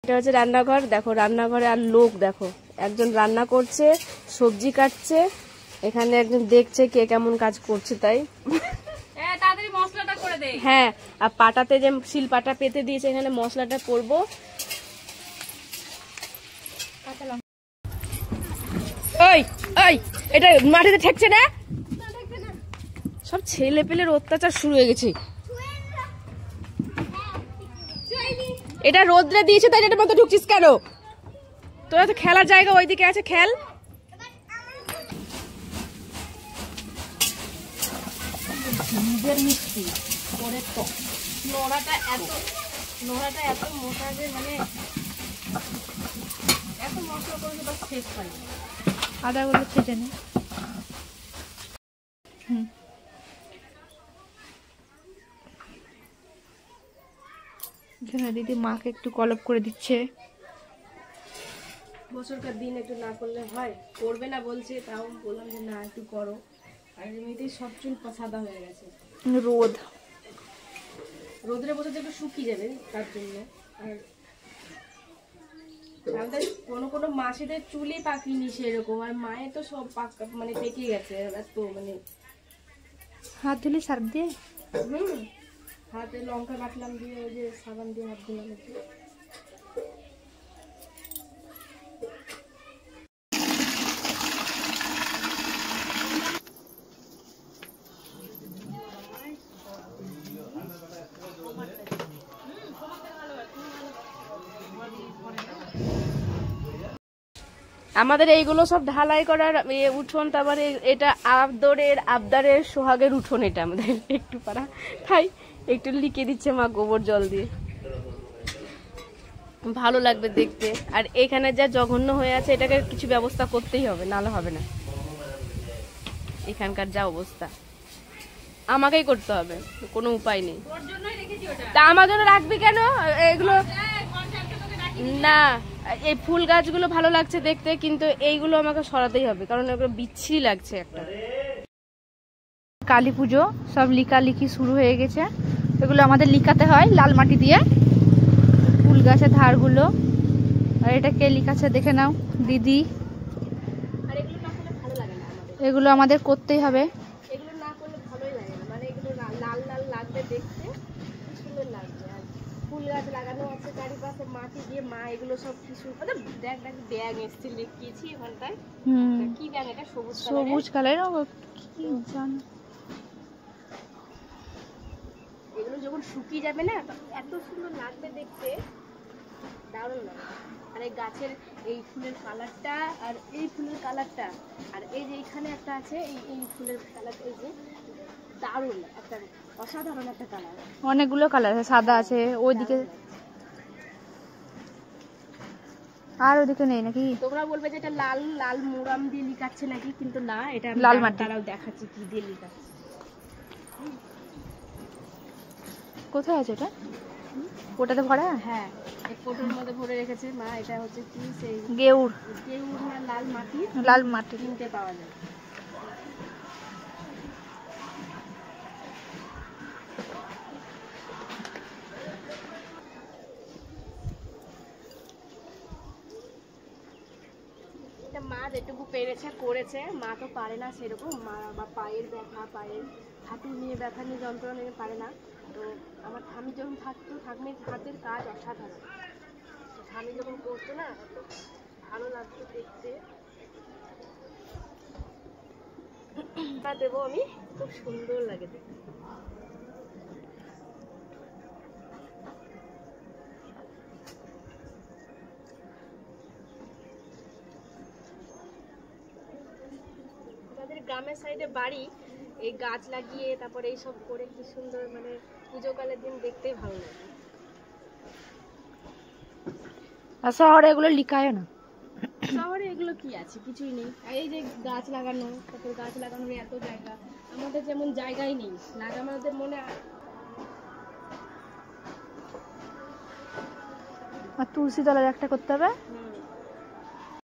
এটা হচ্ছে রান্নাঘর। দেখো রান্নাঘরে আর লোক দেখো, একজন রান্না করছে, সবজি কাটছে, এখানে একজন দেখছে কে কেমন কাজ করছে। তাই তাড়াতাড়ি মশলাটা করে দে। হ্যাঁ, আর পাটাতে যে শিল পাটা পেতে দিয়েছে, এখানে মশলাটা করবো। ওই ওই এটা মাটিতে ঠেকছে না, সব ছেলে পেলের অত্যাচার শুরু হয়ে গেছে। এটা রোদ্রে দিয়েছে তাই এটার মধ্যে ঢুকছিস কেন? তোরা তো খেলার জায়গা ওইদিকে আছে, খেল। মিষ্টি করে তো নোড়াটা এত মোটা যে মানে এত মশলা করে তো শেষ পাই। আদাগুলো ছেটে নে। দিদি মাকে একটু কলপ করে দিচ্ছে। বছরকার দিন একটু না করলে হয়, করবে না বলছে, তাও বললাম যে না একটু করো। আর এমনিতেই সব চুল সাদা হয়ে গেছে, রোদরে বসে একটু শুকিয়ে যাবে তার জন্য। আর আমাদের কোনো মাসিদের চুলই পাকিনি সেরকম, আর মায়ের তো সব পাকা মানে পেকে গেছে এত মানে। হাত ধুলি সার্ফ দিয়ে? হাতে লঙ্কা বাটলাম দিয়ে, ওই যে সাবান দিয়ে হাত ধুলাম। আমাদের এইগুলো সব ঢালাই করার উঠোন, তারপরে এটা আবদারের সোহাগের উঠোন। এটা আমাদের একটু পারা, তাই একটু লিখে দিচ্ছে মা গোবর জল দিয়ে, ভালো লাগবে দেখতে। আর এখানে যা জঘন্য হয়ে আছে, এটাকে কিছু ব্যবস্থা করতেই হবে, নাহলে হবে না। এখানকার যা অবস্থা আমাকেই করতে হবে, কোনো উপায় নেই। তা আমার জন্য রাখবি কেন এগুলো? না, এই ফুল গাছগুলো ভালো লাগছে দেখতে, কিন্তু এইগুলো আমাকে সরাতেই হবে, কারণ এগুলো বিচ্ছিরি লাগছে একটা। কালী পুজো সব লিকালিকি শুরু হয়ে গেছে। এগুলো আমাদের লিকাতে হয় লাল মাটি দিয়ে, ফুল গাছের ধারগুলো। আর এটা কে লিখাচ্ছে দেখে নাও, দিদি। এগুলো আমাদের করতেই হবে। এগুলো না করলে ভালোই লাগে না, মানে এগুলো লাল লাল লাগবে দেখতে, সুন্দর লাগবে। আর ফুল গাছ লাগানো আছে চারিপাশে, মাটি দিয়ে মা এগুলো সব কিছু দেখ ব্যাগ এসছে লিখিয়েছি এখানটায়। কি ব্যাগ এটা? সবুজ কালার। কি জানি, এগুলো যখন শুকিয়ে যাবে না, এত সুন্দর লাগবে দেখতে, দারুণ লাগবে। আর এই গাছের এই ফুলের কালারটা, আর এই ফুলের কালারটা, আর এই যে এখানে একটা আছে এই ফুলের কালার, এই যে দারুণ একটা অসাধারণ একটা কালার। অনেকগুলো কালার আছে, সাদা আছে ওইদিকে, আর ওইদিকে নেই নাকি? তোমরা বলবে যে এটা লাল লাল মুরাম দিয়ে লিখাচ্ছে নাকি, কিন্তু না, এটা লাল মাটি। তারাও দেখাচ্ছি কি দিয়ে লিখাচ্ছে। কোথায় আছে এটা? ওটাতে ভরা? হ্যাঁ, এই ফটোর মধ্যে ভরে রেখেছে মা। এটা হচ্ছে কি সেই গেউর না লাল মাটি? লাল মাটি কিনতে পাওয়া যায়। মা যেটুকু পেরেছে করেছে, মা তো পারে না সেরকম, মা বা পায়ের ব্যথা, পায়ের হাঁটু নিয়ে ব্যথা নিয়ে যন্ত্রণা নিয়ে পারে না। তো আমার ঠামি যখন থাকতো, ঠাকুমির হাতের কাজ অসাধারণ। ঠামি যখন করতো না, ভালো লাগতো দেখতে। দেবো আমি, খুব সুন্দর লাগে দেখতে। গ্রামের সাইডে বাড়ি, এই গাছ লাগিয়ে তারপরে এইসব করে কি সুন্দর, মানে পুজোকালের দিন দেখতেই ভালো লাগে। আর শহরে এগুলো লিখায় না। শহরে এগুলো কি আছে? কিছুই নেই। এই যে গাছ লাগানো, তারপরে গাছ লাগানোর এত জায়গা, আমাদের যেমন জায়গাই নেই আমাদের মনে। আর তুলসী তলার একটা করতে হবে।